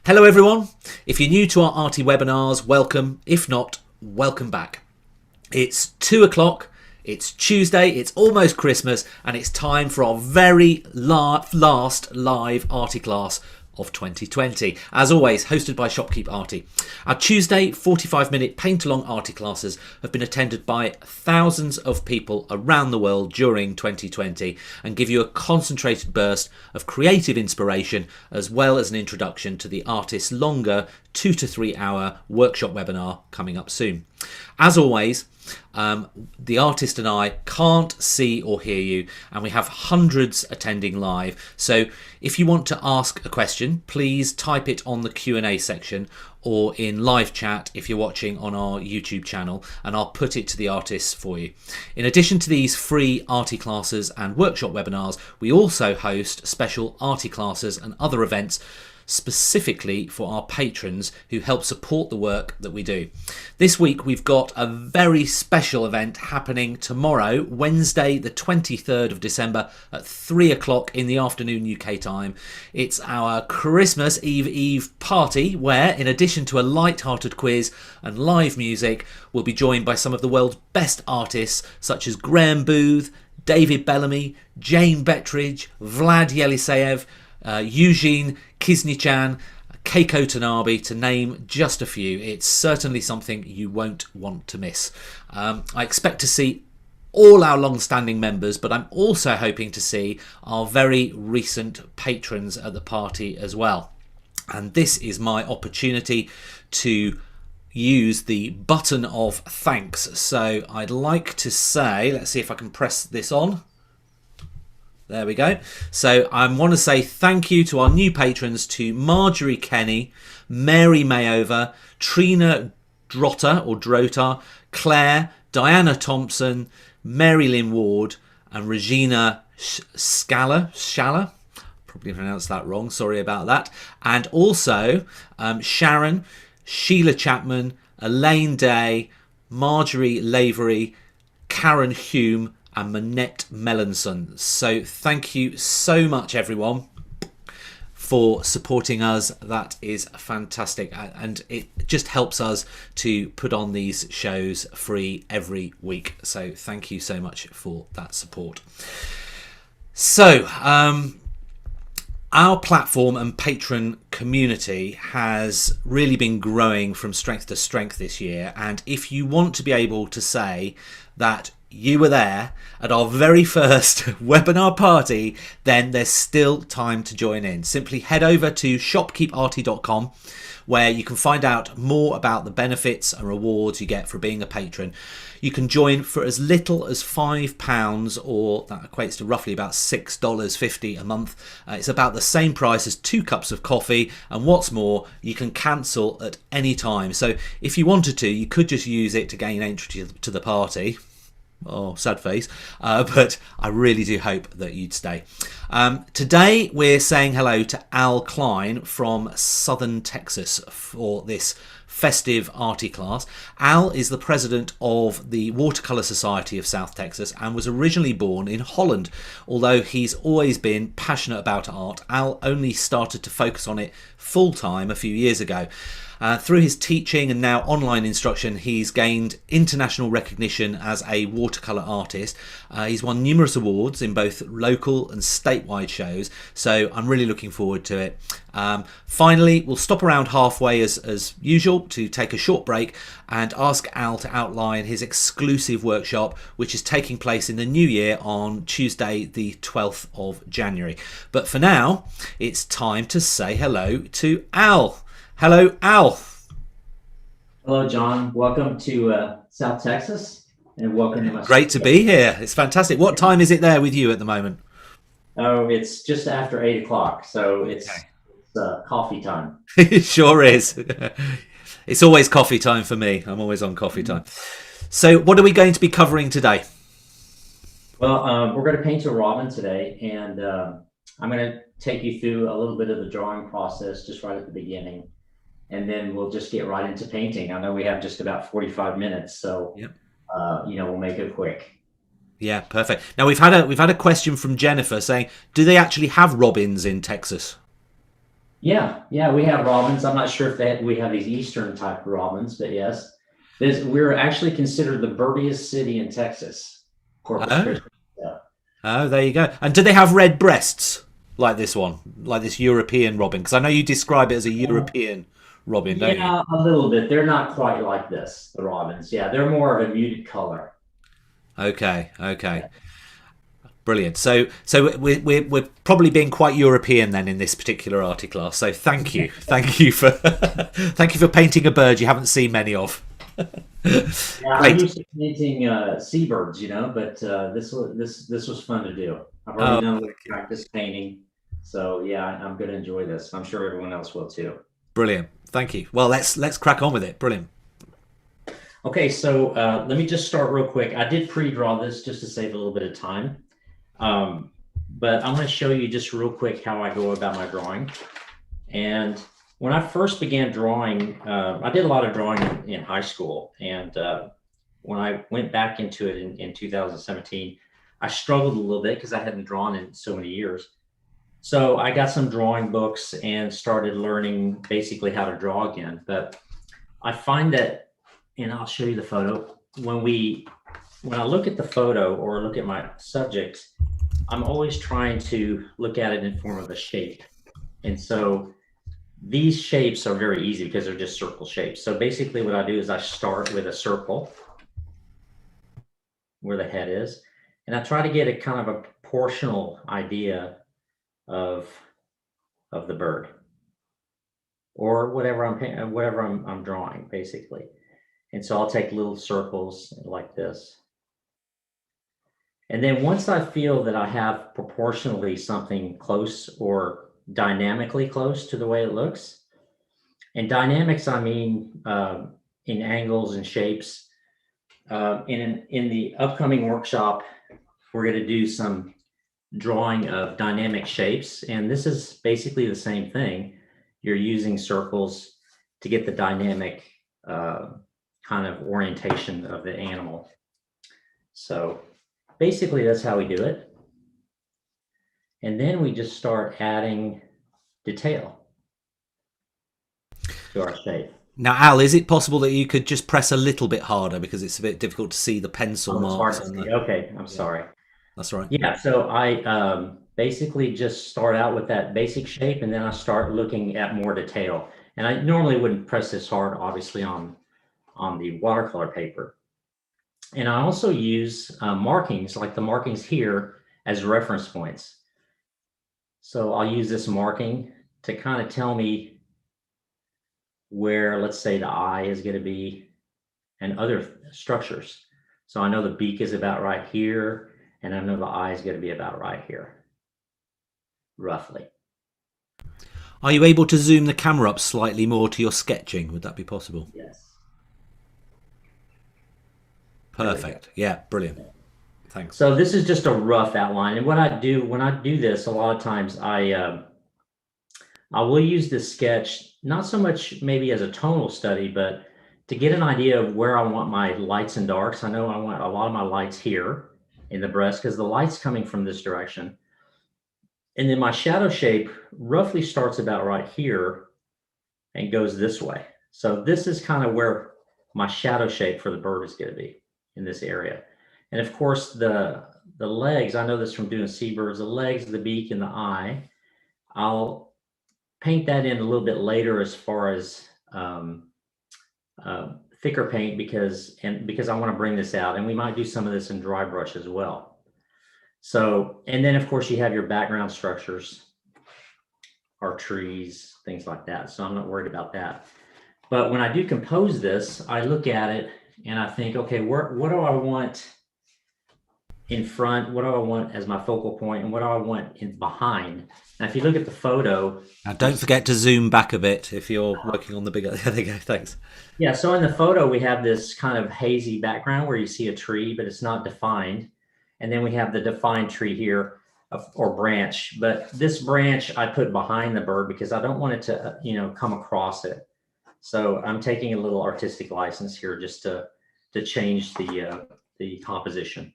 Hello everyone. If you're new to our Arty webinars, welcome. If not, welcome back. It's 2 o'clock, it's Tuesday, it's almost Christmas, and it's time for our very last live Arty class of 2020. As always, hosted by Shopkeep Arty. Our Tuesday 45-minute paint-along Arty classes have been attended by thousands of people around the world during 2020 and give you a concentrated burst of creative inspiration as well as an introduction to the artist's longer 2 to 3 hour workshop webinar coming up soon. As always, the artist and I can't see or hear you, and we have hundreds attending live. So if you want to ask a question, please type it on the Q&A section or in live chat if you're watching on our YouTube channel, and I'll put it to the artists for you. In addition to these free Arty classes and workshop webinars, we also host special Arty classes and other events specifically for our patrons who help support the work that we do. This week we've got a very special event happening tomorrow, Wednesday the 23rd of December at 3 o'clock in the afternoon UK time. It's our Christmas Eve party where, in addition to a light-hearted quiz and live music, we'll be joined by some of the world's best artists such as Graham Booth, David Bellamy, Jane Bettridge, Vlad Yeliseyev, Eugene Kiznichan, Keiko Tanabe, to name just a few. It's certainly something you won't want to miss. I expect to see all our long-standing members, but I'm also hoping to see our very recent patrons at the party as well. And this is my opportunity to use the button of thanks. So I'd like to say, let's see if I can press this on. There we go. So I want to say thank you to our new patrons, to Marjorie Kenny, Mary Mayover, Trina Drotter, Claire, Diana Thompson, Mary Lynn Ward, and Regina Schaller. Probably pronounced that wrong. Sorry about that. And also Sharon, Sheila Chapman, Elaine Day, Marjorie Lavery, Karen Hume, and Manette Melanson. So thank you so much everyone for supporting us. That is fantastic, and it just helps us to put on these shows free every week. So thank you so much for that support. So our platform and patron community has really been growing from strength to strength this year, and if you want to be able to say that you were there at our very first webinar party, then there's still time to join in. Simply head over to shopkeeparty.com, where you can find out more about the benefits and rewards you get for being a patron. You can join for as little as £5, or that equates to roughly about $6.50 a month. It's about the same price as 2 cups of coffee, and what's more, you can cancel at any time. So if you wanted to, you could just use it to gain entry to the party. Oh, sad face. But I really do hope that you'd stay. Today we're saying hello to Al Kline from Southern Texas for this festive Arty class. Al is the president of the Watercolour Society of South Texas and was originally born in Holland. Although he's always been passionate about art, Al only started to focus on it full-time a few years ago. Through his teaching and now online instruction, he's gained international recognition as a watercolour artist. He's won numerous awards in both local and statewide shows, so I'm really looking forward to it. Finally, we'll stop around halfway as usual to take a short break and ask Al to outline his exclusive workshop, which is taking place in the new year on Tuesday the 12th of January. But for now, it's time to say hello to Al. Hello, Al. Hello, John. Welcome to South Texas, and welcome to my Great to be here. It's fantastic. What time is it there with you at the moment? Oh, it's just after 8 o'clock, so it's coffee time. It sure is. It's always coffee time for me. I'm always on coffee time. So what are we going to be covering today? Well, we're going to paint a robin today, and I'm going to take you through a little bit of the drawing process just right at the beginning. And then we'll just get right into painting. I know we have just about 45 minutes, so yep. We'll make it quick. Yeah, perfect. Now we've had a question from Jennifer saying, do they actually have robins in Texas? Yeah, yeah, we have robins. I'm not sure if we have these eastern type robins, but yes, we're actually considered the birdiest city in Texas, Corpus Oh, Christi. Yeah. oh, there you go. And do they have red breasts like this one, like this European robin? Because I know you describe it as a European robin, don't you? Yeah, a little bit. They're not quite like this, the robins. Yeah, they're more of a muted color. Okay, okay. Yeah. Brilliant. So we're probably being quite European then in this particular art class. So thank you for thank you for painting a bird you haven't seen many of. Yeah, I'm Great. used to painting seabirds, but this was fun to do. I've already Oh, done a little thank you. practice painting, so yeah, I'm going to enjoy this. I'm sure everyone else will too. Brilliant. Thank you. Well, let's crack on with it. Brilliant. Okay, so let me just start real quick. I did pre-draw this just to save a little bit of time, um, but I'm going to show you just real quick how I go about my drawing. And when I first began drawing, I did a lot of drawing in high school, and when I went back into it in 2017, I struggled a little bit because I hadn't drawn in so many years. So I got some drawing books and started learning basically how to draw again. But I find that, and I'll show you the photo, when I look at the photo or look at my subject, I'm always trying to look at it in form of a shape. And so these shapes are very easy because they're just circle shapes. So basically what I do is I start with a circle where the head is, and I try to get a kind of a proportional idea of the bird or whatever I'm drawing basically. And so I'll take little circles like this. And then once I feel that I have proportionally something close or dynamically close to the way it looks, and dynamics, I mean, in angles and shapes. In the upcoming workshop, we're going to do some drawing of dynamic shapes, and this is basically the same thing. You're using circles to get the dynamic kind of orientation of the animal. So basically, that's how we do it. And then we just start adding detail to our shape. Now, Al, is it possible that you could just press a little bit harder because it's a bit difficult to see the pencil Oh, it's hard marks to on see. the? Okay, I'm Yeah, sorry. that's all right. Yeah, so I basically just start out with that basic shape, and then I start looking at more detail. And I normally wouldn't press this hard, obviously, on the watercolor paper. And I also use markings, like the markings here, as reference points. So I'll use this marking to kind of tell me where, let's say, the eye is going to be and other structures. So I know the beak is about right here, and I know the eye is going to be about right here, roughly. Are you able to zoom the camera up slightly more to your sketching? Would that be possible? Yes. There we go. Perfect. Yeah, brilliant. Thanks. So this is just a rough outline. And what I do when I do this, a lot of times I will use this sketch, not so much maybe as a tonal study, but to get an idea of where I want my lights and darks. I know I want a lot of my lights here in the breast because the light's coming from this direction. And then my shadow shape roughly starts about right here and goes this way. So this is kind of where my shadow shape for the bird is going to be in this area. And of course, the legs, I know this from doing seabirds, the legs, the beak, and the eye, I'll paint that in a little bit later as far as thicker paint because I want to bring this out. And we might do some of this in dry brush as well. So, and then of course you have your background structures, our trees, things like that. So I'm not worried about that. But when I do compose this, I look at it and I think, okay, what do I want in front? What do I want as my focal point? And what do I want in behind? Now, if you look at the photo. Now, don't forget to zoom back a bit if you're working on the bigger. There you go. Thanks. Yeah, so in the photo, we have this kind of hazy background where you see a tree, but it's not defined. And then we have the defined tree here or branch. But this branch I put behind the bird because I don't want it to, come across it. So I'm taking a little artistic license here just to change the composition.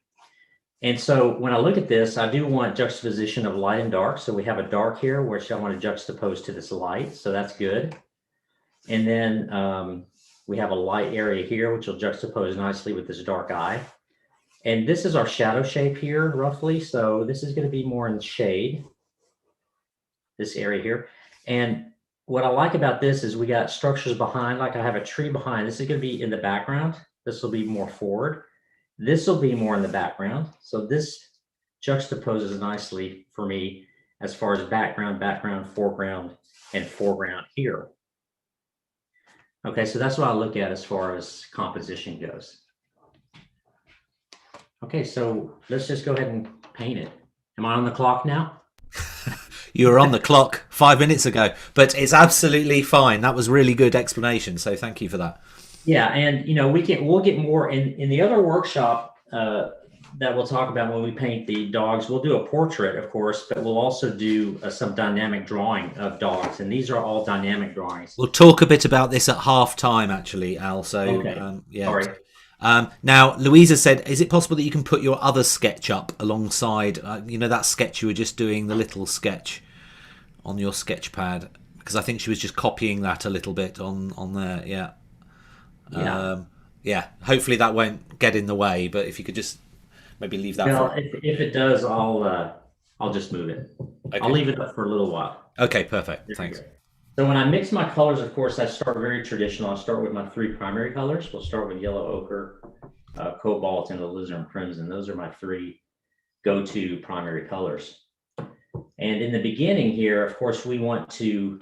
And so when I look at this, I do want juxtaposition of light and dark. So we have a dark here, which I want to juxtapose to this light. So that's good. And then we have a light area here, which will juxtapose nicely with this dark eye. And this is our shadow shape here, roughly. So this is going to be more in the shade, this area here. And what I like about this is we got structures behind, like I have a tree behind. This is going to be in the background. This will be more forward. This will be more in the background. So this juxtaposes nicely for me as far as background, foreground, and foreground here. Okay, so that's what I look at as far as composition goes. Okay, so let's just go ahead and paint it. Am I on the clock now? You were on the clock 5 minutes ago, but it's absolutely fine. That was really good explanation, so thank you for that. Yeah, and we'll get more in the other workshop that we'll talk about when we paint the dogs. We'll do a portrait, of course, but we'll also do some dynamic drawing of dogs, and these are all dynamic drawings. We'll talk a bit about this at half time, actually, Al. So okay. Yeah. Sorry. Now, Louisa said, is it possible that you can put your other sketch up alongside, that sketch you were just doing, the little sketch on your sketch pad? Because I think she was just copying that a little bit on there. Yeah. Yeah. Hopefully that won't get in the way, but if you could just maybe leave that. Well, if it does, I'll just move it. Okay. I'll leave it up for a little while. Okay, perfect. Thanks. So when I mix my colors, of course, I start very traditional. I start with my 3 primary colors. We'll start with yellow ochre, cobalt, and alizarin crimson. Those are my 3 go-to primary colors. And in the beginning here, of course, we want to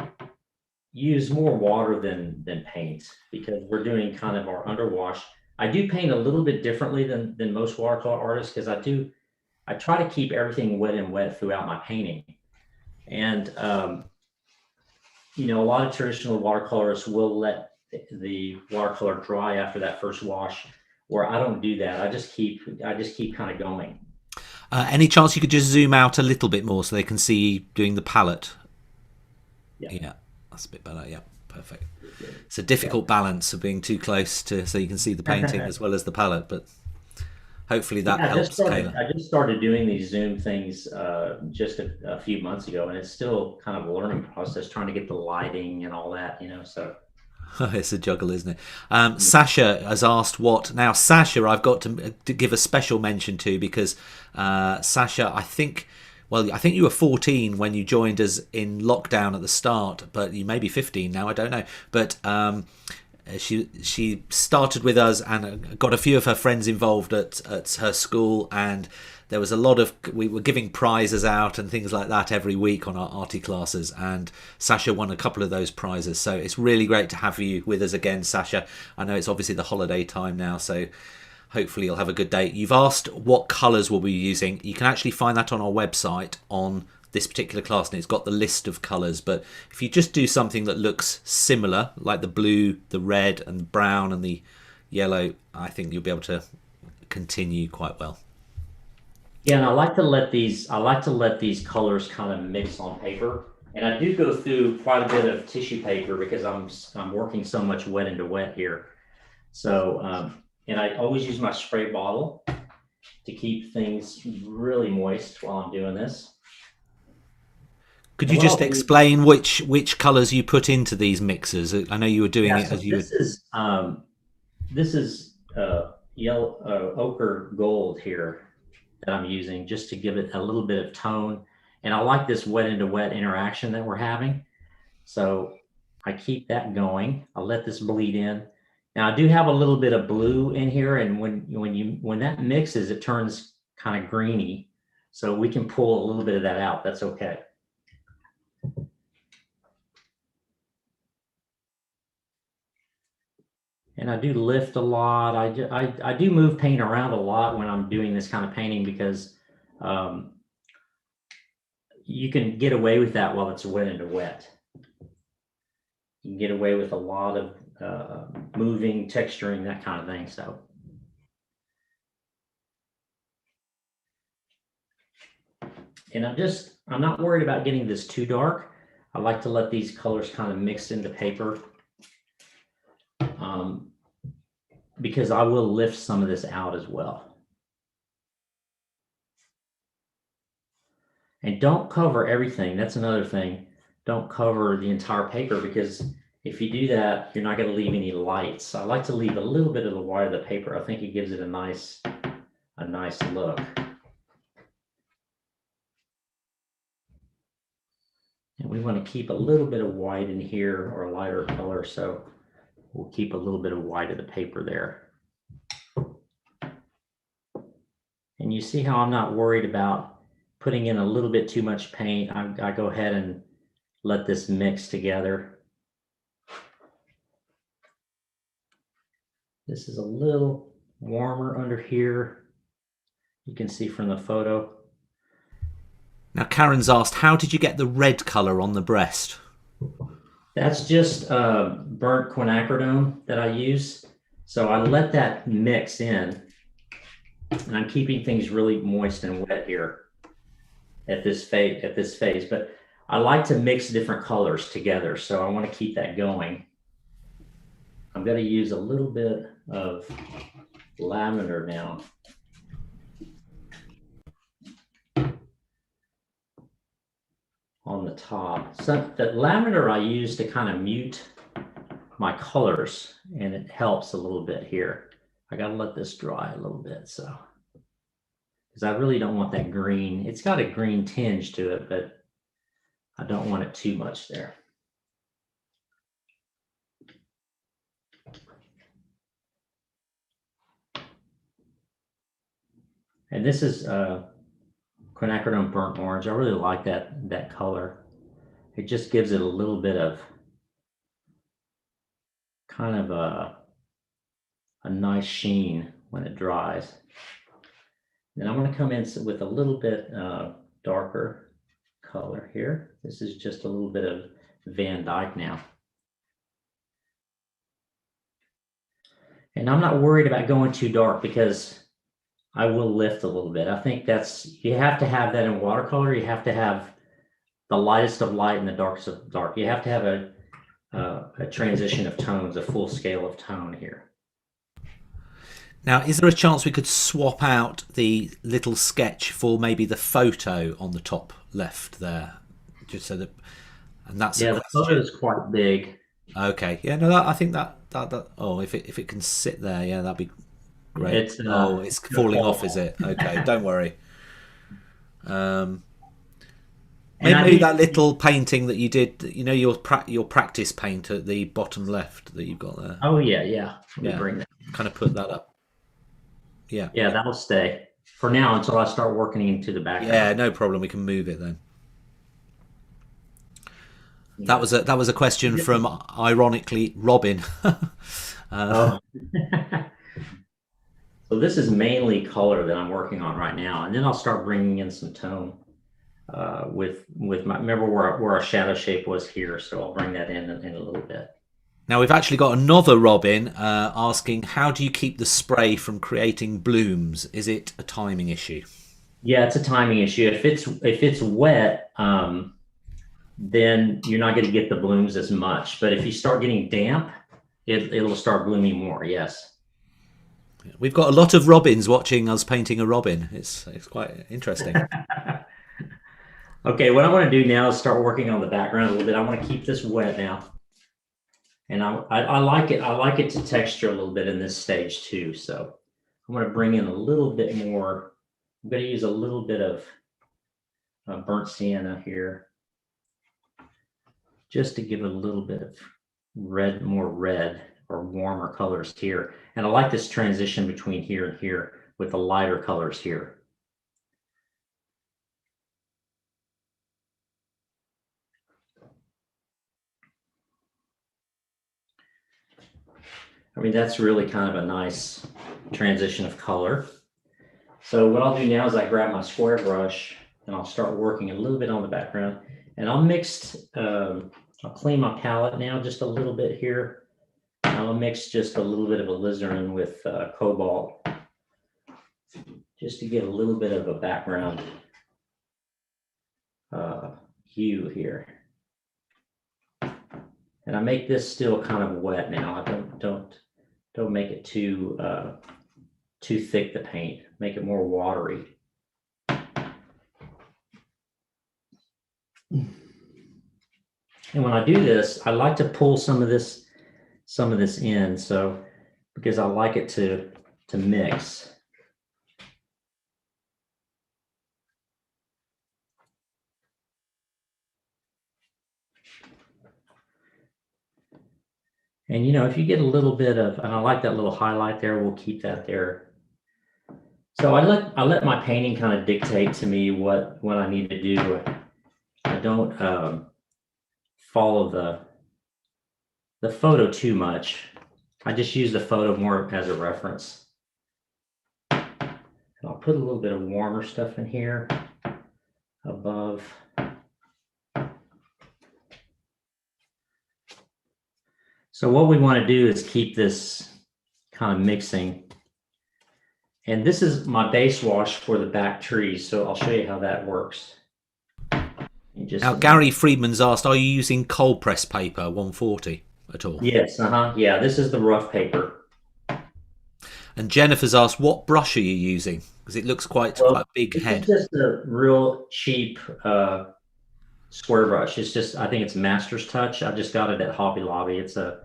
use more water than paint because we're doing kind of our underwash. I do paint a little bit differently than most watercolor artists because I try to keep everything wet and wet throughout my painting. And a lot of traditional watercolorists will let the watercolor dry after that first wash, where I don't do that. I just keep kind of going. Any chance you could just zoom out a little bit more so they can see doing the palette? Yeah, that's a bit better. Yeah, perfect. It's a difficult balance of being too close to so you can see the painting as well as the palette, but hopefully that helps. I just started doing these Zoom things just a few months ago, and it's still kind of a learning process trying to get the lighting and all that, so. It's a juggle, isn't it? Sasha has asked what. Now, Sasha, I've got to give a special mention to because Sasha, I think you were 14 when you joined us in lockdown at the start, but you may be 15 now, I don't know. But she started with us and got a few of her friends involved at her school, and there was a lot of, we were giving prizes out and things like that every week on our arty classes, and Sasha won a couple of those prizes. So it's really great to have you with us again, Sasha. I know it's obviously the holiday time now, so hopefully you'll have a good day. You've asked what colours we'll be using. You can actually find that on our website on this particular class, and it's got the list of colours. But if you just do something that looks similar, like the blue, the red and the brown and the yellow, I think you'll be able to continue quite well. Yeah, and I like to let these colors kind of mix on paper. And I do go through quite a bit of tissue paper because I'm working so much wet into wet here. So and I always use my spray bottle to keep things really moist while I'm doing this. Could you just explain which colors you put into these mixers? I know you were doing it as you. This is yellow ochre gold here that I'm using just to give it a little bit of tone, and I like this wet into wet interaction that we're having. So I keep that going. I'll let this bleed in. Now I do have a little bit of blue in here, and when that mixes, it turns kind of greeny. So we can pull a little bit of that out. That's okay. And I do lift a lot. I do move paint around a lot when I'm doing this kind of painting because you can get away with that while it's wet into wet. You can get away with a lot of moving, texturing, that kind of thing. So. And I'm not worried about getting this too dark. I like to let these colors kind of mix into paper. Because I will lift some of this out as well. And don't cover everything. That's another thing. Don't cover the entire paper, because if you do that, you're not going to leave any lights. I like to leave a little bit of the white of the paper. I think it gives it a nice look. And we want to keep a little bit of white in here, or a lighter color, so we'll keep a little bit of white of the paper there. And you see how I'm not worried about putting in a little bit too much paint. I go ahead and let this mix together. This is a little warmer under here. You can see from the photo. Now, Karen's asked, how did you get the red colour on the breast? That's just burnt quinacridone that I use. So I let that mix in, and I'm keeping things really moist and wet here at this phase. But I like to mix different colors together, so I want to keep that going. I'm going to use a little bit of lavender now. On the top. So the lavender I use to kind of mute my colors, and it helps a little bit here. I got to let this dry a little bit, so, because I really don't want that green. It's got a green tinge to it, but I don't want it too much there. And this is quinacridone burnt orange. I really like that color. It just gives it a little bit of kind of a nice sheen when it dries. Then I'm going to come in with a little bit darker color here. This is just a little bit of Van Dyke now. And I'm not worried about going too dark, because I will lift a little bit. I think you have to have that in watercolor. You have to have the lightest of light and the darkest of dark. You have to have a transition of tones, a full scale of tone here. Now, is there a chance we could swap out the little sketch for maybe the photo on the top left there? Just so that, and that's the photo is quite big. Okay, yeah, no, I think that oh, if it can sit there, yeah, that'd be great. It's falling off, is it? Okay, don't worry. Maybe that little painting that you did, your practice paint at the bottom left that you've got there. Oh yeah. Let me bring that. Kind of put that up. Yeah, that'll stay for now until I start working into the background. Yeah, no problem. We can move it then. Yeah. That was a question from, ironically, Robin. So this is mainly color that I'm working on right now, and then I'll start bringing in some tone with my, remember where our shadow shape was here, so I'll bring that in a little bit. Now we've actually got another Robin asking, how do you keep the spray from creating blooms? Is it a timing issue? Yeah, it's a timing issue. If it's wet, then you're not going to get the blooms as much. But if you start getting damp, it'll start blooming more. Yes. We've got a lot of robins watching us painting a robin. It's quite interesting. Okay, what I want to do now is start working on the background a little bit. I want to keep this wet now. And I like it. I like it to texture a little bit in this stage too. So I'm going to bring in a little bit more. I'm going to use a little bit of burnt sienna here, just to give it a little bit of red, more red or warmer colors here. And I like this transition between here and here with the lighter colors here. I mean, that's really kind of a nice transition of color. So what I'll do now is I grab my square brush and I'll start working a little bit on the background, and I'll clean my palette now just a little bit here. I'll mix just a little bit of alizarin with cobalt, just to get a little bit of a background hue here. And I make this still kind of wet now. I don't make it too thick, the paint. Make it more watery. And when I do this, I like to pull some of this in, so because I like it to mix. And you know, if you get a little bit of, and I like that little highlight there, we'll keep that there. So I let my painting kind of dictate to me what I need to do. I don't follow the photo too much. I just use the photo more as a reference. And I'll put a little bit of warmer stuff in here above. So what we want to do is keep this kind of mixing. And this is my base wash for the back trees, so I'll show you how that works. Now, Gary Friedman's asked, are you using cold press paper 140 at all? Yes, yeah, this is the rough paper. And Jennifer's asked, what brush are you using? Because it looks quite a big head. It's just a real cheap square brush. It's just, I think it's Master's Touch. I just got it at Hobby Lobby. It's a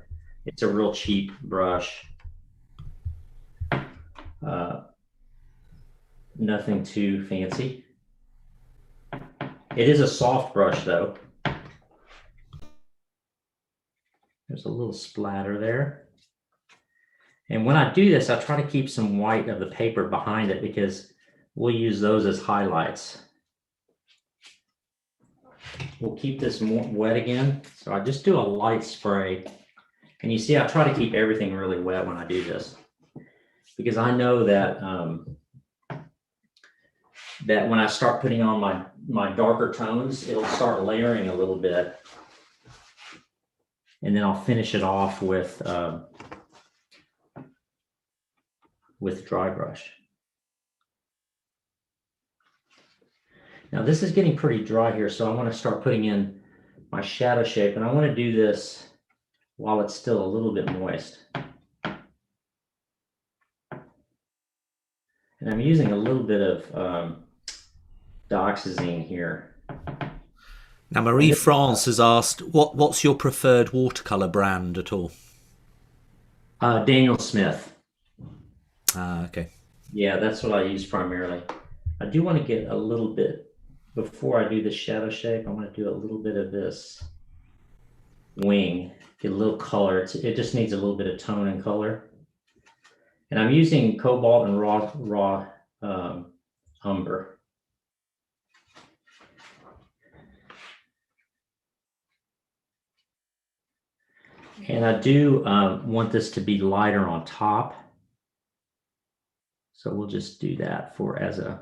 real cheap brush. Nothing too fancy. It is a soft brush though. There's a little splatter there. And when I do this, I try to keep some white of the paper behind it because we'll use those as highlights. We'll keep this more wet again. So I just do a light spray. And you see, I try to keep everything really wet when I do this, because I know that that when I start putting on my darker tones, it'll start layering a little bit. And then I'll finish it off with dry brush. Now this is getting pretty dry here, so I want to start putting in my shadow shape, and I want to do this while it's still a little bit moist. And I'm using a little bit of dioxazine here. Now Marie France has asked, what's your preferred watercolor brand at all? Daniel Smith. Okay. Yeah, that's what I use primarily. I do want to get a little bit, before I do the shadow shape, I want to do a little bit of this wing, get a little color. It just needs a little bit of tone and color. And I'm using cobalt and raw umber. And I do want this to be lighter on top. So we'll just do that for as a,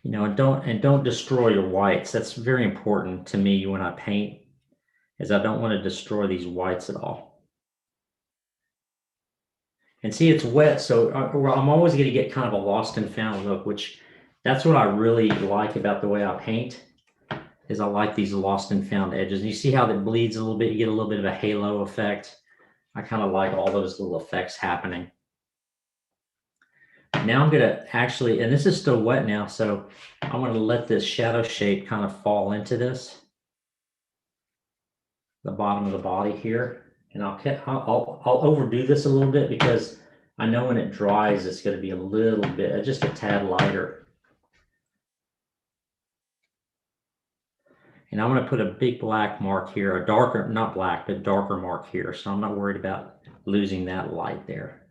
you know, and don't destroy your whites. That's very important to me when I paint, is I don't want to destroy these whites at all. And see, it's wet, so I'm always going to get kind of a lost and found look, which that's what I really like about the way I paint, is I like these lost and found edges. And you see how that bleeds a little bit, you get a little bit of a halo effect. I kind of like all those little effects happening. Now I'm going to actually, and this is still wet now, so I want to let this shadow shape kind of fall into this, the bottom of the body here. And I'll overdo this a little bit because I know when it dries, it's going to be a little bit, just a tad lighter. And I'm going to put a big black mark here, a darker, not black, but darker mark here. So I'm not worried about losing that light there.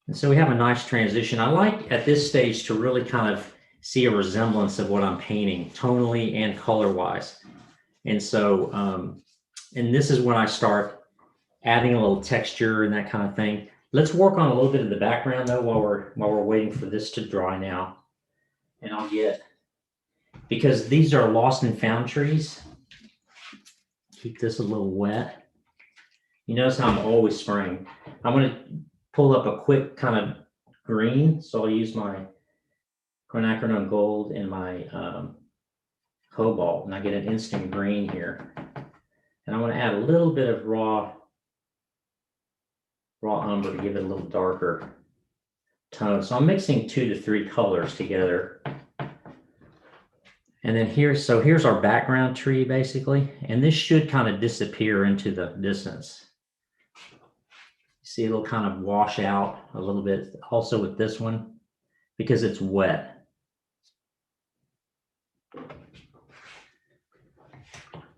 And so we have a nice transition. I like at this stage to really kind of see a resemblance of what I'm painting tonally and color-wise. And so, and this is when I start adding a little texture and that kind of thing. Let's work on a little bit of the background though while we're waiting for this to dry now. And I'll get, because these are lost and found trees, keep this a little wet. You notice how I'm always spraying. I'm going to pull up a quick kind of green. So I'll use my quinacridone gold and my cobalt, and I get an instant green here. And I want to add a little bit of raw umber to give it a little darker tone. So I'm mixing 2 to 3 colors together. And then here's our background tree basically, and this should kind of disappear into the distance. See, it'll kind of wash out a little bit also with this one because it's wet.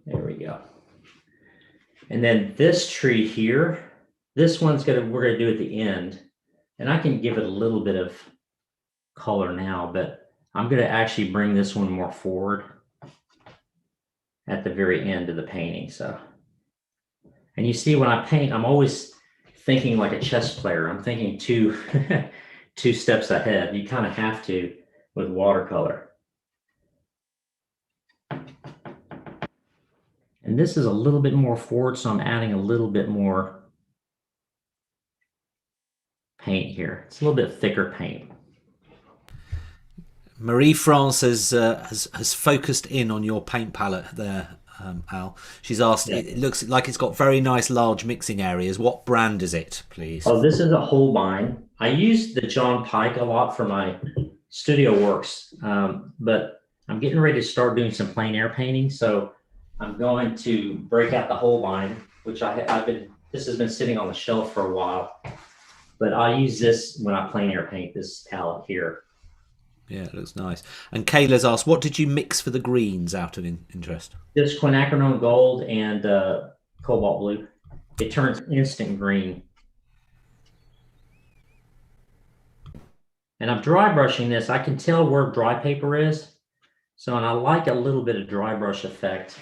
There we go. And then this tree here, this one's we're gonna do at the end, and I can give it a little bit of color now, but I'm gonna actually bring this one more forward at the very end of the painting. So, and you see when I paint, I'm always thinking like a chess player. I'm thinking two steps ahead. You kind of have to with watercolor. And this is a little bit more forward, so I'm adding a little bit more paint here. It's a little bit thicker paint. Marie-France has focused in on your paint palette there, Al. She's asked, yeah. It looks like it's got very nice large mixing areas. What brand is it, please? Oh, this is a Holbein. I use the John Pike a lot for my studio works, but I'm getting ready to start doing some plein air painting. So I'm going to break out the Holbein, which this has been sitting on the shelf for a while, but I use this when I plein air paint, this palette here. Yeah, it looks nice. And Kayla's asked, what did you mix for the greens out of interest? Just quinacridone gold and cobalt blue. It turns instant green. And I'm dry brushing this. I can tell where dry paper is. So, and I like a little bit of dry brush effect.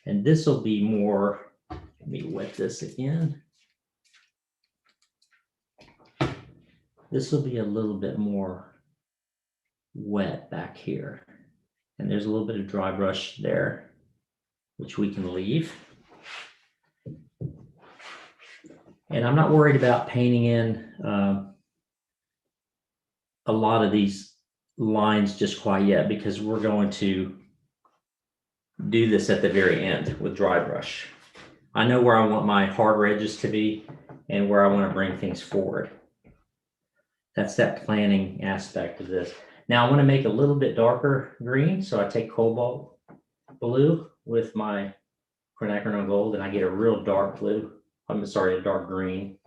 And this will be more, let me wet this again. This will be a little bit more wet back here, and there's a little bit of dry brush there, which we can leave. And I'm not worried about painting in a lot of these lines just quite yet, because we're going to do this at the very end with dry brush. I know where I want my harder edges to be and where I want to bring things forward. That's that planning aspect of this. Now I want to make a little bit darker green, so I take cobalt blue with my quinacridone gold, and I get a real dark blue. I'm sorry, a dark green.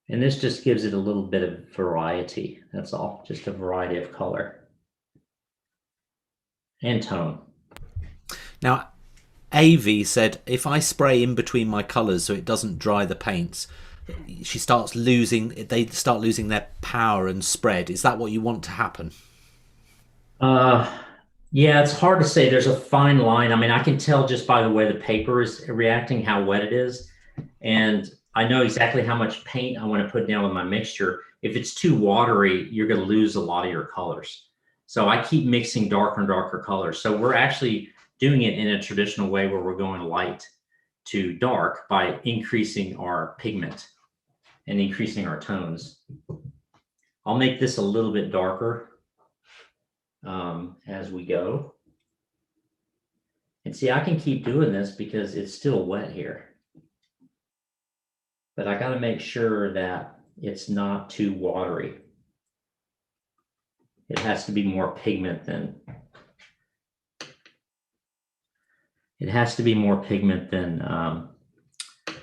And this just gives it a little bit of variety. That's all, just a variety of color and tone. Now, Avi said, if I spray in between my colors so it doesn't dry the paints, they start losing their power and spread. Is that what you want to happen? Yeah, it's hard to say. There's a fine line. I mean, I can tell just by the way the paper is reacting how wet it is. And I know exactly how much paint I want to put down with my mixture. If it's too watery, you're going to lose a lot of your colors. So I keep mixing darker and darker colors. So we're actually doing it in a traditional way where we're going light to dark by increasing our pigment and increasing our tones. I'll make this a little bit darker as we go. And see, I can keep doing this because it's still wet here. But I got to make sure that it's not too watery. It has to be more pigment than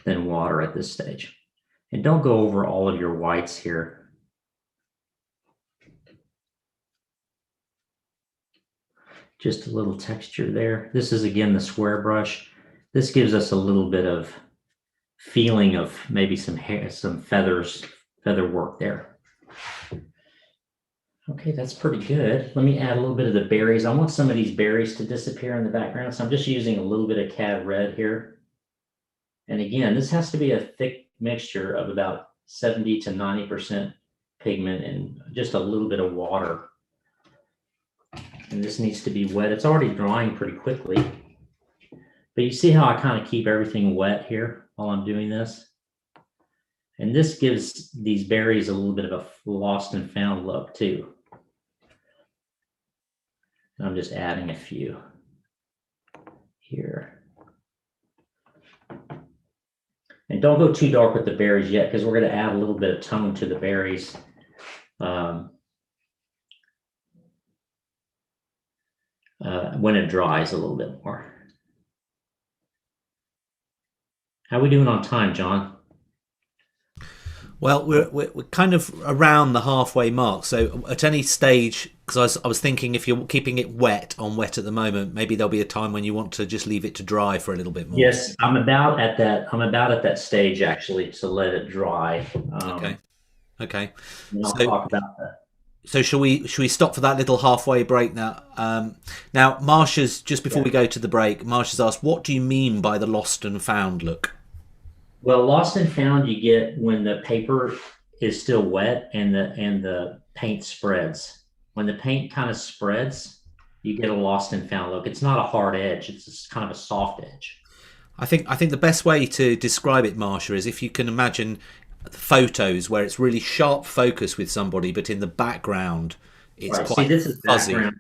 water at this stage. And don't go over all of your whites here. Just a little texture there. This is again the square brush. This gives us a little bit of feeling of maybe some hair, some feather work there. Okay, that's pretty good. Let me add a little bit of the berries. I want some of these berries to disappear in the background, so I'm just using a little bit of cad red here. And again, this has to be a thick mixture of about 70 to 90% pigment and just a little bit of water. And this needs to be wet. It's already drying pretty quickly. But you see how I kind of keep everything wet here while I'm doing this? And this gives these berries a little bit of a lost and found look too. And I'm just adding a few here. And don't go too dark with the berries yet, because we're going to add a little bit of tone to the berries when it dries a little bit more. How are we doing on time, John? Well, we're kind of around the halfway mark. So at any stage, because I was thinking if you're keeping it wet at the moment, maybe there'll be a time when you want to just leave it to dry for a little bit more. Yes, I'm about at that stage actually, to let it dry. Okay. And I'll So talk about that. so shall we stop for that little halfway break now? Now, Marsha's just before we go to the break. Marsha's asked, "What do you mean by the lost and found look?" Well, lost and found you get when the paper is still wet and the paint spreads. When the paint kind of spreads, you get a lost and found look. It's not a hard edge; it's just kind of a soft edge. I think the best way to describe it, Marsha, is if you can imagine photos where it's really sharp focus with somebody, but in the background it's Right. quite See, this is fuzzy. background.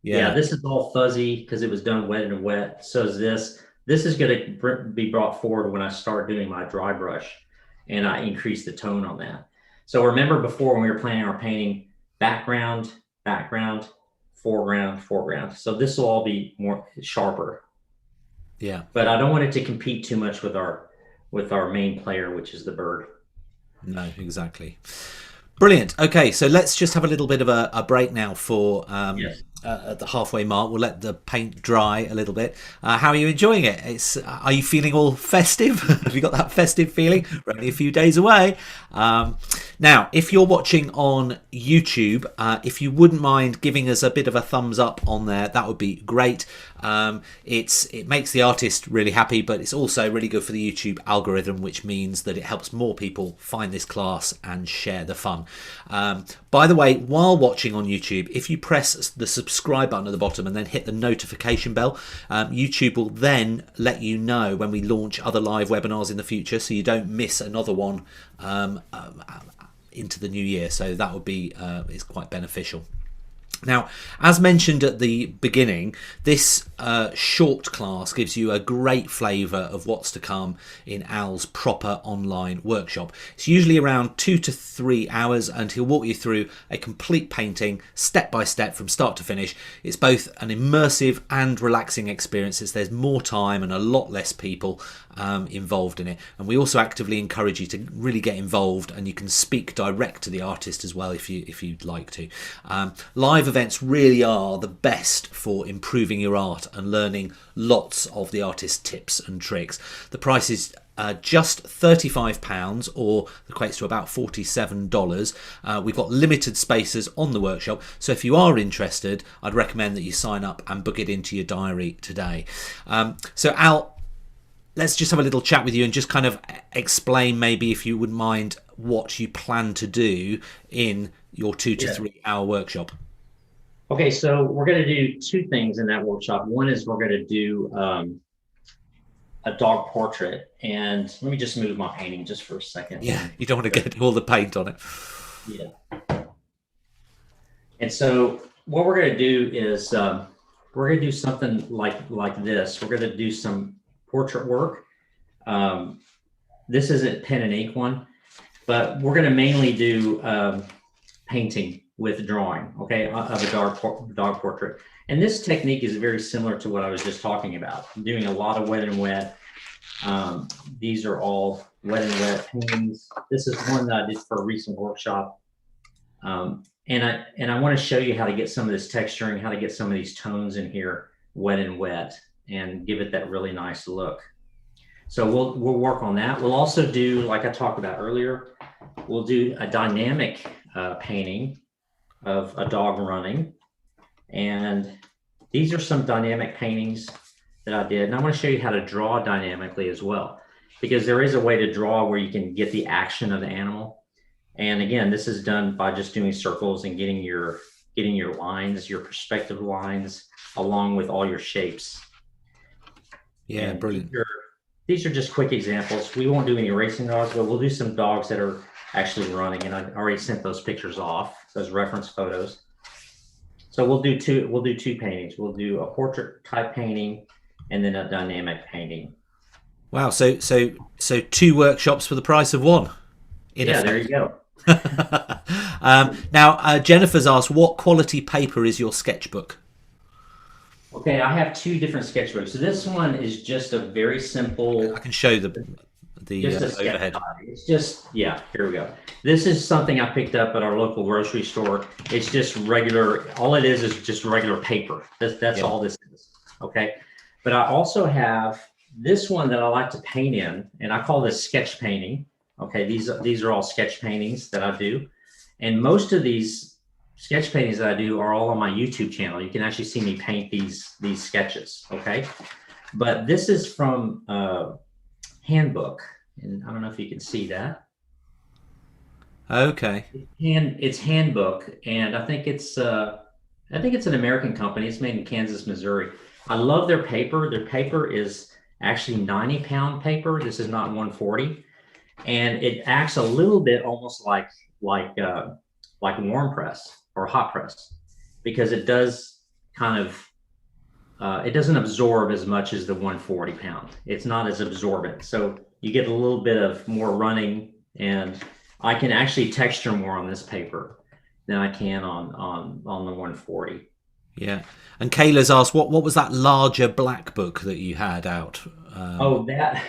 Yeah, this is all fuzzy because it was done wet and wet. So is this. This is going to be brought forward when I start doing my dry brush and I increase the tone on that. So remember before when we were planning our painting, background, background, foreground, foreground. So this will all be more sharper. Yeah. But I don't want it to compete too much with our main player, which is the bird. No, exactly. Brilliant. Okay, so let's just have a little bit of a break now for Yes. at the halfway mark. We'll let the paint dry a little bit. How are you enjoying it? Are you feeling all festive? Have you got that festive feeling? We're only a few days away. Now, if you're watching on YouTube, if you wouldn't mind giving us a bit of a thumbs up on there, that would be great. It makes the artist really happy, but it's also really good for the YouTube algorithm, which means that it helps more people find this class and share the fun. By the way, while watching on YouTube, if you press the subscribe button at the bottom and then hit the notification bell, YouTube will then let you know when we launch other live webinars in the future, so you don't miss another one into the new year. So that would be is quite beneficial. Now, as mentioned at the beginning, this short class gives you a great flavour of what's to come in Al's proper online workshop. It's usually around 2 to 3 hours, and he'll walk you through a complete painting step by step from start to finish. It's both an immersive and relaxing experience, as there's more time and a lot less people involved in it. And we also actively encourage you to really get involved, and you can speak direct to the artist as well if you'd like to. Live events really are the best for improving your art and learning lots of the artist's tips and tricks. The price is just £35, or equates to about $47. We've got limited spaces on the workshop, so if you are interested, I'd recommend that you sign up and book it into your diary today. So Al, let's just have a little chat with you and just kind of explain, maybe if you wouldn't mind, what you plan to do in your 2 to 3 hour workshop. Okay, so we're going to do two things in that workshop. One is we're going to do a dog portrait, and let me just move my painting just for a second. Yeah, you don't want to get all the paint on it. Yeah. And so what we're going to do is we're going to do something like this. We're going to do some portrait work. This isn't pen and ink one, but we're going to mainly do painting with drawing, okay, of a dog portrait. And this technique is very similar to what I was just talking about. I'm doing a lot of wet and wet. These are all wet and wet paintings. This is one that I did for a recent workshop. And I want to show you how to get some of this texturing, how to get some of these tones in here, wet and wet, and give it that really nice look. So we'll work on that. We'll also do, like I talked about earlier, we'll do a dynamic painting of a dog running. And these are some dynamic paintings that I did. And I want to show you how to draw dynamically as well, because there is a way to draw where you can get the action of the animal. And again, this is done by just doing circles and getting your lines, your perspective lines, along with all your shapes. Yeah, and brilliant. These are just quick examples. We won't do any racing dogs, but we'll do some dogs that are actually running. And I already sent those pictures off, those reference photos. So we'll do two paintings. We'll do a portrait type painting and then a dynamic painting. Wow. So 2 workshops for the price of one. There you go. Now, Jennifer's asked, what quality paper is your sketchbook? Okay, I have two different sketchbooks. So this one is just a very simple, I can show the just a sketch overhead. copy. It's just, yeah, here we go. This is something I picked up at our local grocery store. It's just regular, all it is just regular paper. That's Yeah. all this is. Okay. But I also have this one that I like to paint in, and I call this sketch painting. Okay, these are all sketch paintings that I do. And most of these sketch paintings that I do are all on my YouTube channel. You can actually see me paint these sketches. Okay. But this is from handbook, and I don't know if you can see that. Okay. It's handbook, and I think it's an American company. It's made in Kansas, Missouri. I love their paper. Their paper is actually 90-pound paper. This is not 140, and it acts a little bit almost like warm press or hot press, because it does kind of it doesn't absorb as much as the 140 pound. It's not as absorbent. So you get a little bit of more running, and I can actually texture more on this paper than I can on the 140. Yeah. And Kayla's asked, what was that larger black book that you had out? Oh, that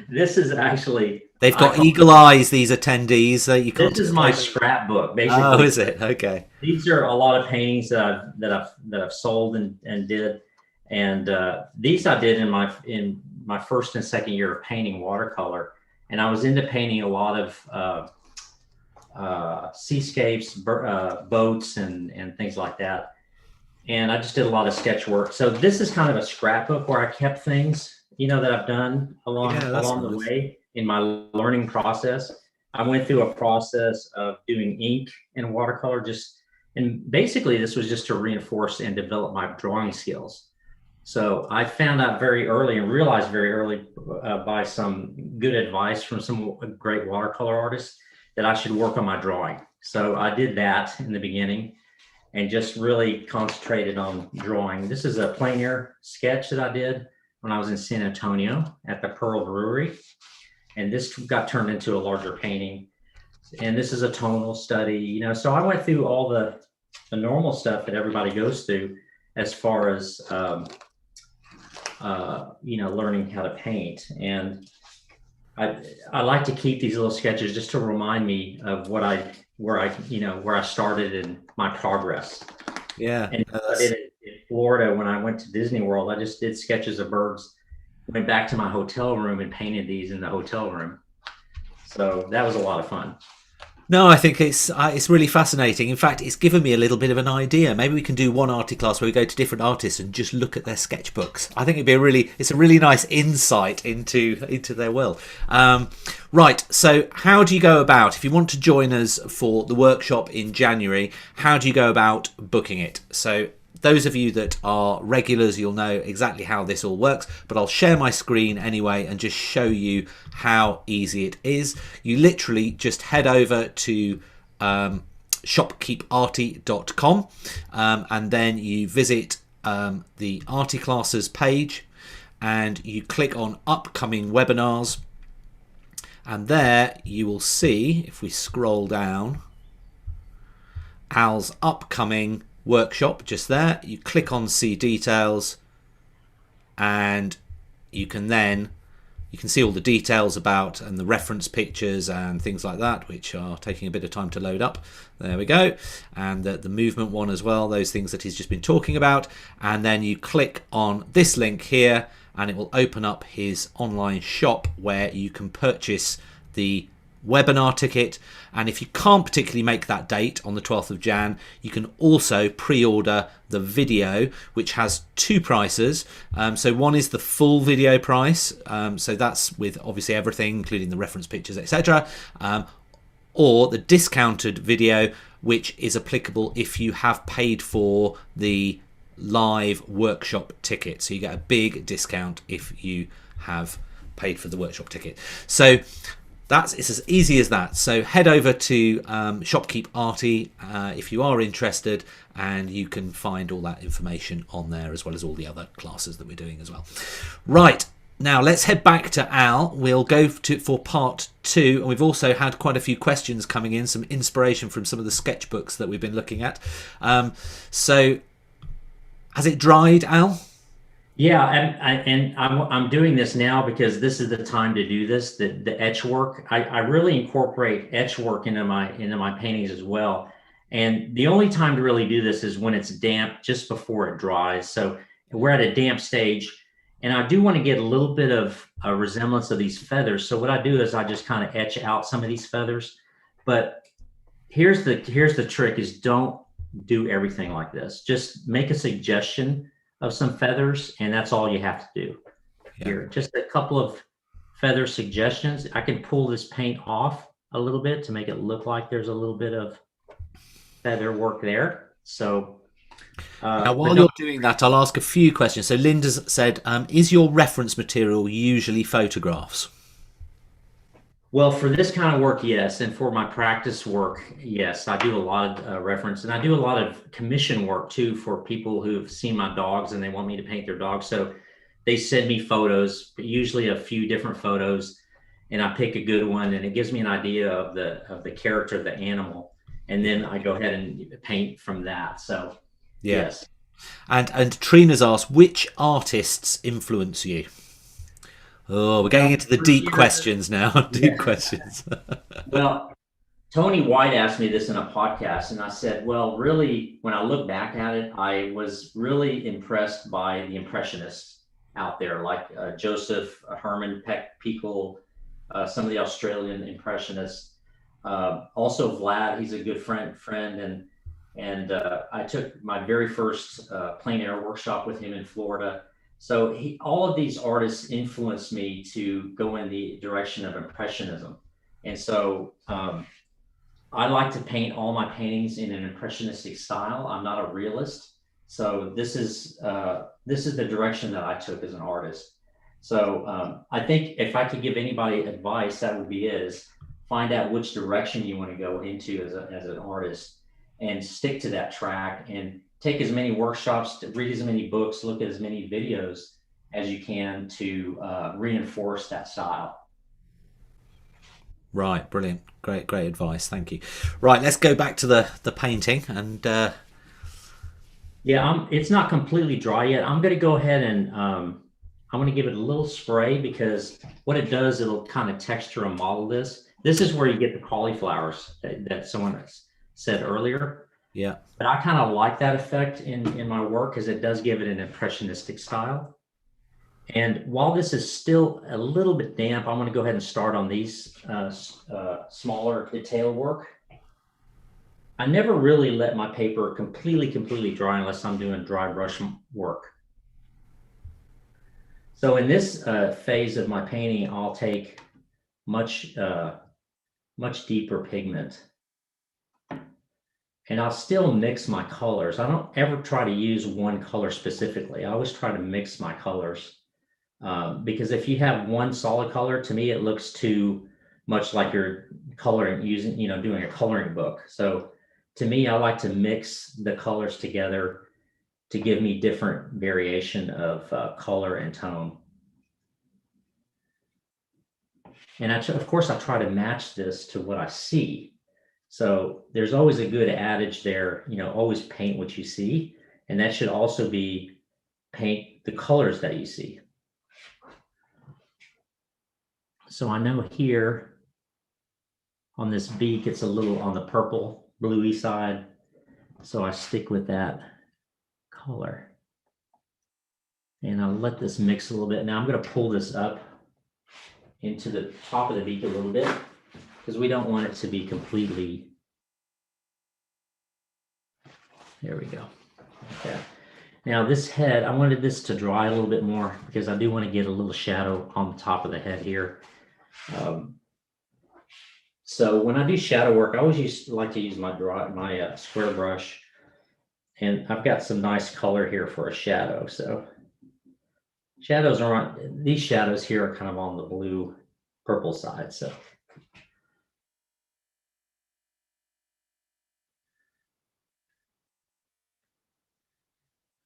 this is actually, They've got eagle eyes, these attendees. You can't. This is my scrapbook, basically. Oh, is it? Okay. These are a lot of paintings that I've sold and did, and these I did in my first and second year of painting watercolor, and I was into painting a lot of seascapes, boats, and things like that. And I just did a lot of sketch work. So this is kind of a scrapbook where I kept things, that I've done along the way in my learning process. I went through a process of doing ink and watercolor, and basically this was just to reinforce and develop my drawing skills. So I found out very early and realized very early by some good advice from some great watercolor artists that I should work on my drawing. So I did that in the beginning and just really concentrated on drawing. This is a plein air sketch that I did when I was in San Antonio at the Pearl Brewery. And this got turned into a larger painting. And this is a tonal study, so I went through all the normal stuff that everybody goes through as far as, learning how to paint. And I like to keep these little sketches just to remind me of where I started in my progress. Yeah. And I did it in Florida when I went to Disney World. I just did sketches of birds, went back to my hotel room and painted these in the hotel room. So that was a lot of fun. No, I think it's really fascinating. In fact, it's given me a little bit of an idea. Maybe we can do one arty class where we go to different artists and just look at their sketchbooks. I think it's a really nice insight into their world. Right. So how do you go about, if you want to join us for the workshop in January, how do you go about booking it? So those of you that are regulars, you'll know exactly how this all works, but I'll share my screen anyway and just show you how easy it is. You literally just head over to shopkeeparty.com and then you visit the Arty Classes page and you click on upcoming webinars, and there you will see, if we scroll down, Al's upcoming workshop just there. You click on see details and you can see all the details about and the reference pictures and things like that, which are taking a bit of time to load up. There we go. And the movement one as well, those things that he's just been talking about. And then you click on this link here and it will open up his online shop where you can purchase the webinar ticket. And if you can't particularly make that date on the 12th of Jan, you can also pre-order the video, which has two prices. So one is the full video price, so that's with obviously everything including the reference pictures, etc., or the discounted video, which is applicable if you have paid for the live workshop ticket. So you get a big discount if you have paid for the workshop ticket. So it's as easy as that. So head over to Shopkeep Arty if you are interested, and you can find all that information on there as well as all the other classes that we're doing as well. Right, now let's head back to Al. We'll go for part 2, and we've also had quite a few questions coming in, some inspiration from some of the sketchbooks that we've been looking at. So Has it dried, Al? Yeah, I'm doing this now because this is the time to do this. The etch work. I really incorporate etch work into my paintings as well. And the only time to really do this is when it's damp, just before it dries. So we're at a damp stage, and I do want to get a little bit of a resemblance of these feathers. So what I do is I just kind of etch out some of these feathers. But here's the trick: is don't do everything like this. Just make a suggestion of some feathers, and that's all you have to do. Yeah. Here, just a couple of feather suggestions. I can pull this paint off a little bit to make it look like there's a little bit of feather work there. So Now, but while you're doing that, I'll ask a few questions. So Linda's said, is your reference material usually photographs? well, for this kind of work, yes, and for my practice work, yes, I do a lot of reference, and I do a lot of commission work too for people who've seen my dogs and they want me to paint their dogs. So they send me photos, usually a few different photos, and I pick a good one, and it gives me an idea of the character of the animal, and then I go ahead and paint from that. So Yeah. yes. And Trina's asked, which artists influence you? Oh, we're getting into the deep questions now. Deep questions. Well, Tony White asked me this in a podcast, and I said, well, really, when I look back at it, I was really impressed by the Impressionists out there, like Joseph Herman Peck Pekel, some of the Australian Impressionists. Also, Vlad, he's a good friend, and I took my very first plein air workshop with him in Florida. So all of these artists influenced me to go in the direction of Impressionism. And so I like to paint all my paintings in an impressionistic style. I'm not a realist, so this is the direction that I took as an artist. So I think if I could give anybody advice, that would be it: is find out which direction you want to go into as an artist, and stick to that track, and take as many workshops, read as many books, look at as many videos as you can to reinforce that style. Right, brilliant. Great advice. Thank you. Right, let's go back to the painting. And Yeah, it's not completely dry yet. I'm going to go ahead and I'm going to give it a little spray, because what it does, it'll kind of texture and model this. This is where you get the cauliflowers that someone said earlier. yeah, But I kind of like that effect in my work, because it does give it an impressionistic style. And while this is still a little bit damp, I'm going to go ahead and start on these smaller detail work. I never really let my paper completely dry unless I'm doing dry brush work. So in this phase of my painting, I'll take much deeper pigment, and I'll still mix my colors. I don't ever try to use one color specifically. I always try to mix my colors, because if you have one solid color, to me, it looks too much like you're coloring, doing a coloring book. So to me, I like to mix the colors together to give me different variation of color and tone. And of course, I try to match this to what I see. So there's always a good adage there, always paint what you see. And that should also be paint the colors that you see. So I know here on this beak, it's a little on the purple, bluey side. So I stick with that color. And I'll let this mix a little bit. Now I'm going to pull this up into the top of the beak a little bit, because we don't want it to be completely. There we go. Okay. Now this head, I wanted this to dry a little bit more, because I do want to get a little shadow on the top of the head here. So when I do shadow work, I always like to use my square brush, and I've got some nice color here for a shadow. So these shadows here are kind of on the blue purple side. So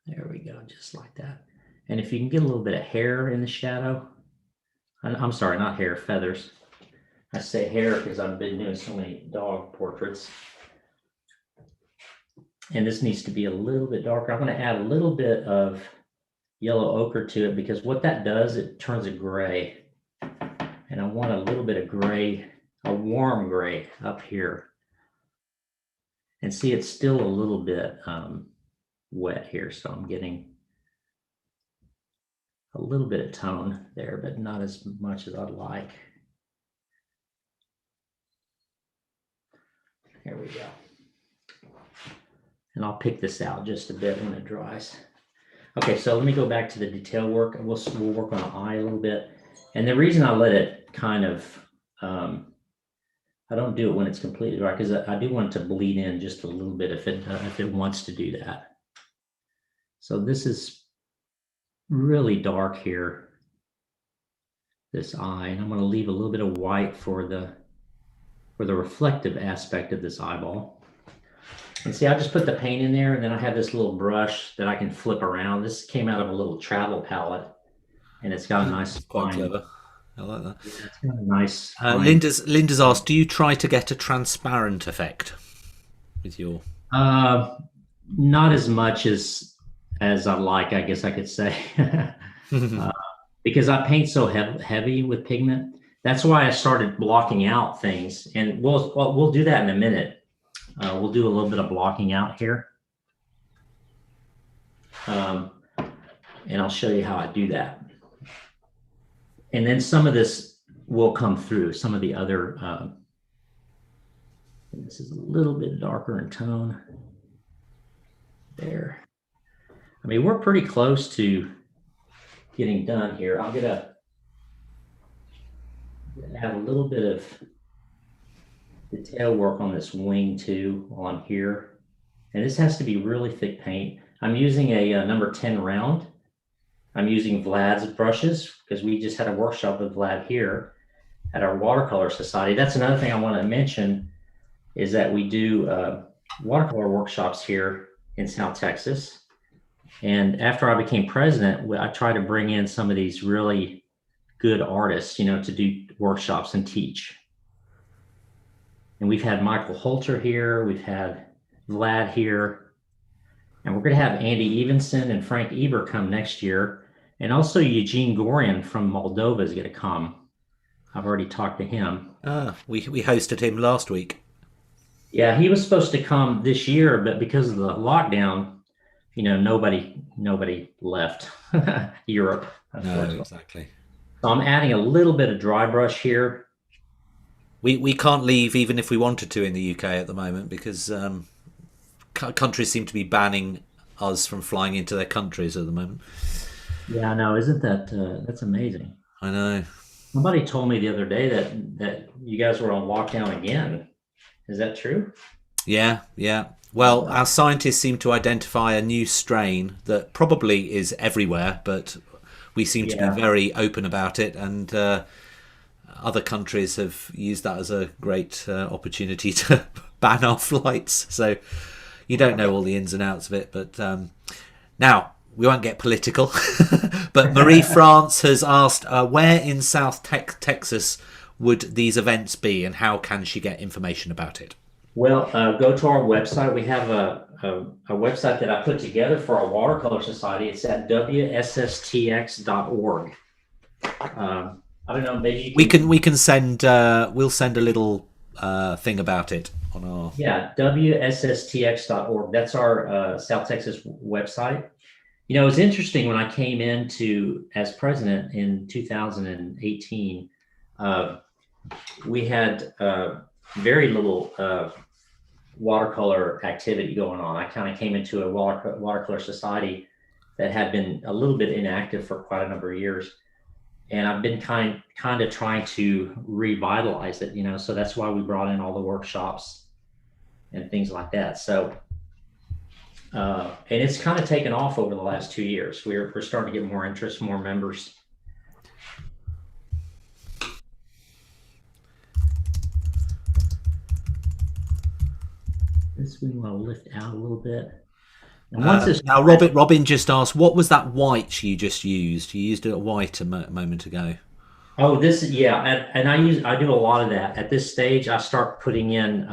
there we go, just like that. And if you can get a little bit of hair in the shadow, I'm sorry, not hair, feathers. I say hair because I've been doing so many dog portraits. And this needs to be a little bit darker. I'm going to add a little bit of yellow ochre to it because what that does, it turns it gray. And I want a little bit of gray, a warm gray up here. And see, it's still a little bit wet here, so I'm getting a little bit of tone there, but not as much as I'd like. There we go. And I'll pick this out just a bit when it dries. Okay, so let me go back to the detail work, and we'll work on the eye a little bit. And the reason I let it kind of, I don't do it when it's completely dry because I do want it to bleed in just a little bit if it wants to do that. So this is really dark here, this eye, and I'm going to leave a little bit of white for the reflective aspect of this eyeball. And see, I just put the paint in there, and then I have this little brush that I can flip around. This came out of a little travel palette, and it's got a nice Quite clever. I like that. Yeah, it's got a nice. Linda's asked, do you try to get a transparent effect with your? Not as much as I like, I guess I could say, because I paint so heavy with pigment. That's why I started blocking out things, and we'll do that in a minute. We'll do a little bit of blocking out here, and I'll show you how I do that. And then some of this will come through. Some of the other, this is a little bit darker in tone. There. I mean, we're pretty close to getting done here. I'm gonna have a little bit of detail work on this wing too, on here. And this has to be really thick paint. I'm using a number 10 round. I'm using Vlad's brushes because we just had a workshop with Vlad here at our Watercolor Society. That's another thing I want to mention is that we do watercolor workshops here in South Texas. And after I became president, I tried to bring in some of these really good artists, you know, to do workshops and teach. And we've had Michael Holter here, we've had Vlad here, and we're going to have Andy Evenson and Frank Eber come next year. And also Eugene Gorian from Moldova is going to come. I've already talked to him. We hosted him last week. Yeah, he was supposed to come this year, but because of the lockdown, you know, nobody left Europe. No, exactly. So I'm adding a little bit of dry brush here. We can't leave even if we wanted to in the UK at the moment because countries seem to be banning us from flying into their countries at the moment. Yeah, I know. Isn't that that's amazing? I know. Somebody told me the other day that you guys were on lockdown again. Is that true? Yeah. Well, our scientists seem to identify a new strain that probably is everywhere, but we seem to be very open about it, and other countries have used that as a great opportunity to ban our flights. So you don't know all the ins and outs of it, but now we won't get political. But Marie France has asked, where in South Texas would these events be, and how can she get information about it? Well, go to our website. We have a website that I put together for our Watercolor Society. It's at wsstx.org. I don't know, maybe we can send we'll send a little thing about it on our wsstx.org. That's our South Texas website. You know, it's interesting when I came into as president in 2018, we had very little watercolor activity going on. I kind of came into a watercolor society that had been a little bit inactive for quite a number of years. And I've been kind of trying to revitalize it, you know, so that's why we brought in all the workshops and things like that. So, and it's kind of taken off over the last 2 years. We're starting to get more interest, more members. This we want to lift out a little bit. And now, Robin just asked, what was that white you just used? You used a white a moment ago. Oh, this, yeah, and I do a lot of that. At this stage, I start putting in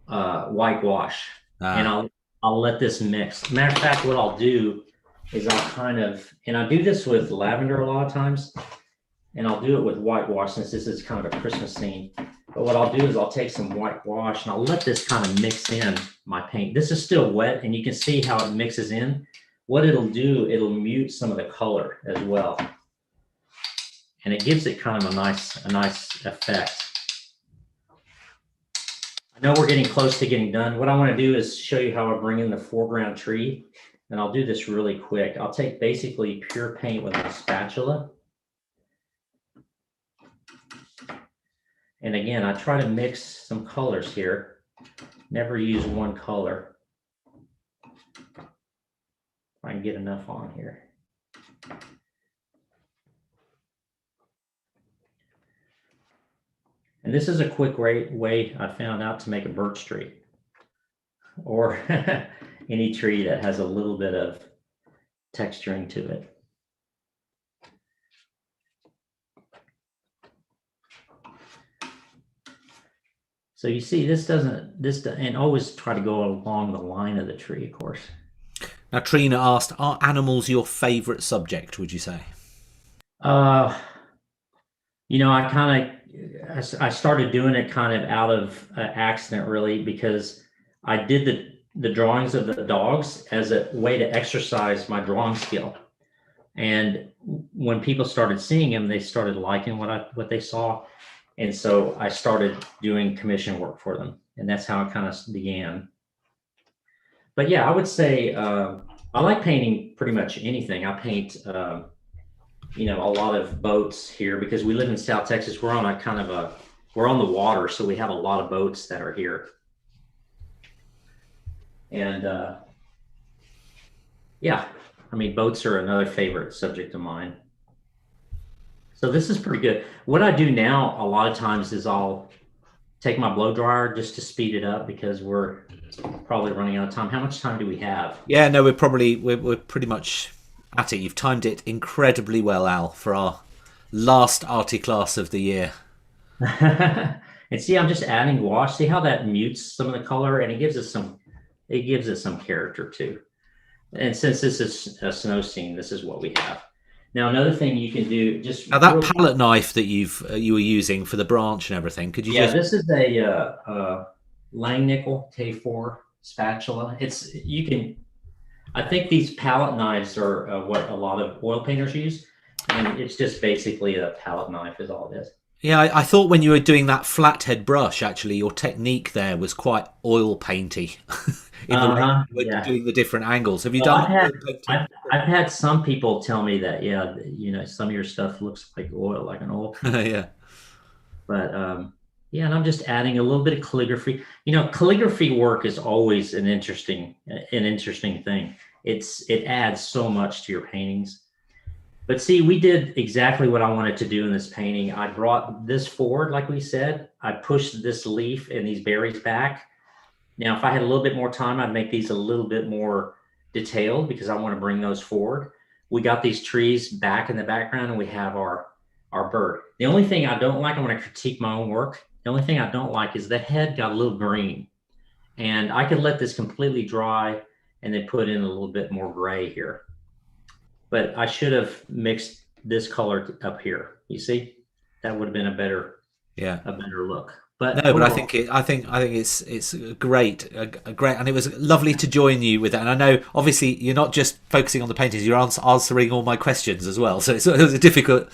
white gouache. and I'll let this mix. Matter of fact, what I'll do is and I do this with lavender a lot of times, and I'll do it with whitewash since this is kind of a Christmas theme. But what I'll do is I'll take some whitewash and I'll let this kind of mix in my paint. This is still wet, and you can see how it mixes in. What it'll do, it'll mute some of the color as well. And it gives it kind of a nice effect. I know we're getting close to getting done. What I want to do is show you how I bring in the foreground tree. And I'll do this really quick. I'll take basically pure paint with a spatula. And again, I try to mix some colors here. Never use one color. If I can get enough on here. And this is a quick way I found out to make a birch tree, or any tree that has a little bit of texturing to it. So you see, and always try to go along the line of the tree, of course. Now, Trina asked, are animals your favorite subject, would you say? I started doing it kind of out of accident, really, because I did the drawings of the dogs as a way to exercise my drawing skill. And when people started seeing them, they started liking what they saw. And so I started doing commission work for them. And that's how it kind of began. But yeah, I would say I like painting pretty much anything. I paint a lot of boats here because we live in South Texas. We're on we're on the water, so we have a lot of boats that are here. And boats are another favorite subject of mine. So this is pretty good. What I do now a lot of times is I'll take my blow dryer just to speed it up because we're probably running out of time. How much time do we have? Yeah, no, we're pretty much at it. You've timed it incredibly well, Al, for our last arty class of the year. And see, I'm just adding gouache. See how that mutes some of the color, and it gives it some character too. And since this is a snow scene, this is what we have. Now, another thing you can do, just now that palette knife that you were using for the branch and everything, could you? Yeah, this is a Langnickel K4 spatula. I think these palette knives are what a lot of oil painters use, and it's just basically a palette knife is all it is. Yeah, I thought when you were doing that flathead brush, actually, your technique there was quite oil painty. Doing the different angles. Have you done? I've had some people tell me that, some of your stuff looks like oil, like an oil paint. Yeah. But and I'm just adding a little bit of calligraphy. Calligraphy work is always an interesting thing. It adds so much to your paintings. But see, we did exactly what I wanted to do in this painting. I brought this forward, like we said. I pushed this leaf and these berries back. Now, if I had a little bit more time, I'd make these a little bit more detailed because I want to bring those forward. We got these trees back in the background, and we have our bird. The only thing I don't like, I want to critique my own work. The only thing I don't like is the head got a little green. And I could let this completely dry and then put in a little bit more gray here. But I should have mixed this color up here. You see, that would have been a better look. But no, but I think it's great, and it was lovely to join you with that. And I know, obviously, you're not just focusing on the paintings; you're answering all my questions as well. So it was a difficult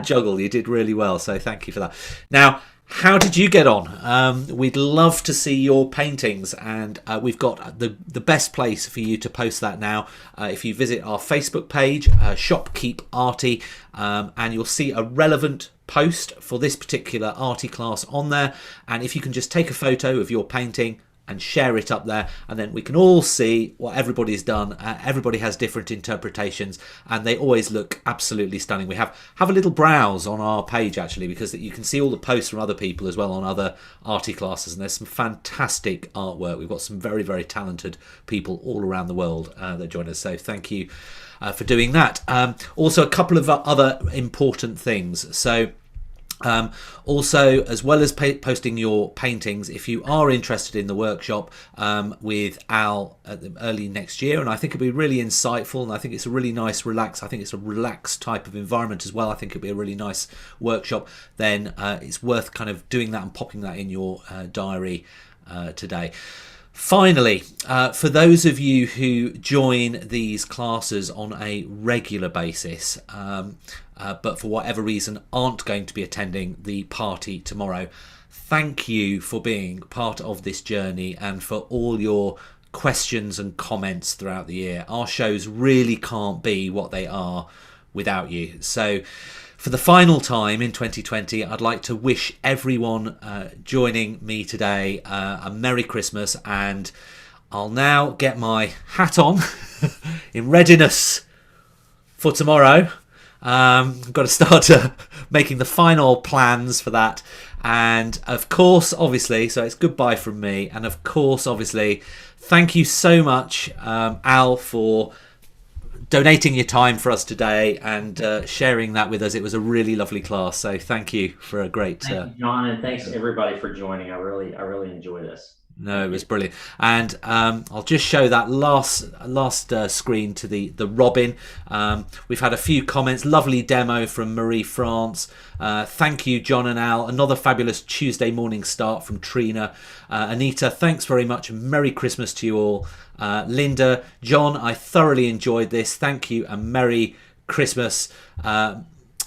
juggle. You did really well, so thank you for that. Now, how did you get on? We'd love to see your paintings, and we've got the best place for you to post that now. If you visit our Facebook page, Shop Keep Arty, and you'll see a relevant post for this particular arty class on there. And if you can just take a photo of your painting and share it up there, and then we can all see what everybody's done. Everybody has different interpretations, and they always look absolutely stunning. We have a little browse on our page, actually, because you can see all the posts from other people as well on other arty classes, and there's some fantastic artwork. We've got some very, very talented people all around the world that join us, so thank you for doing that. Also, a couple of other important things. So Also, as well as posting your paintings, if you are interested in the workshop with Al early next year, and I think it'll be really insightful, and I think it's a really nice I think it's a relaxed type of environment as well. I think it'll be a really nice workshop. Then it's worth kind of doing that and popping that in your diary today. Finally, for those of you who join these classes on a regular basis, but for whatever reason aren't going to be attending the party tomorrow, thank you for being part of this journey and for all your questions and comments throughout the year. Our shows really can't be what they are without you. So for the final time in 2020, I'd like to wish everyone joining me today a Merry Christmas, and I'll now get my hat on in readiness for tomorrow. I've got to start making the final plans for that. And of course, obviously, so it's goodbye from me. And of course, obviously, thank you so much, Al, for donating your time for us today and sharing that with us. It was a really lovely class. So thank you for a great... Thank you, John, and thanks everybody for joining. I really enjoy this. No, it was brilliant. And I'll just show that last screen to the Robin. We've had a few comments. Lovely demo from Marie France. Thank you, John and Al. Another fabulous Tuesday morning start from Trina. Anita, thanks very much. Merry Christmas to you all. Linda, John, I thoroughly enjoyed this. Thank you and Merry Christmas.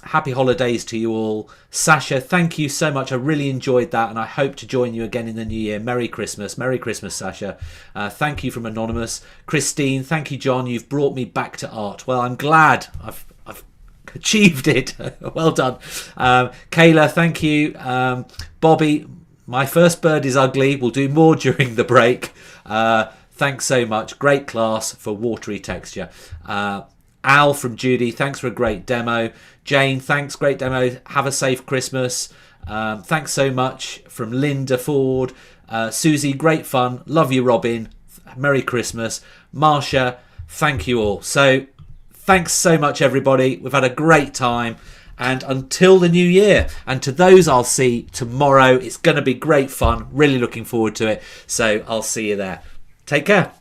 Happy holidays to you all. Sasha, thank you so much. I really enjoyed that and I hope to join you again in the new year. Merry Christmas. Merry Christmas, Sasha. Thank you from Anonymous. Christine, thank you, John. You've brought me back to art. Well, I'm glad I've achieved it. Well done. Kayla, thank you. Bobby, my first bird is ugly. We'll do more during the break. Thanks so much. Great class for watery texture. Al from Judy, thanks for a great demo. Jane, thanks, great demo. Have a safe Christmas. Thanks so much from Linda Ford. Susie, great fun. Love you, Robin. Merry Christmas. Marsha, thank you all. So thanks so much, everybody. We've had a great time. And until the new year, and to those I'll see tomorrow, it's going to be great fun. Really looking forward to it. So I'll see you there. Take care.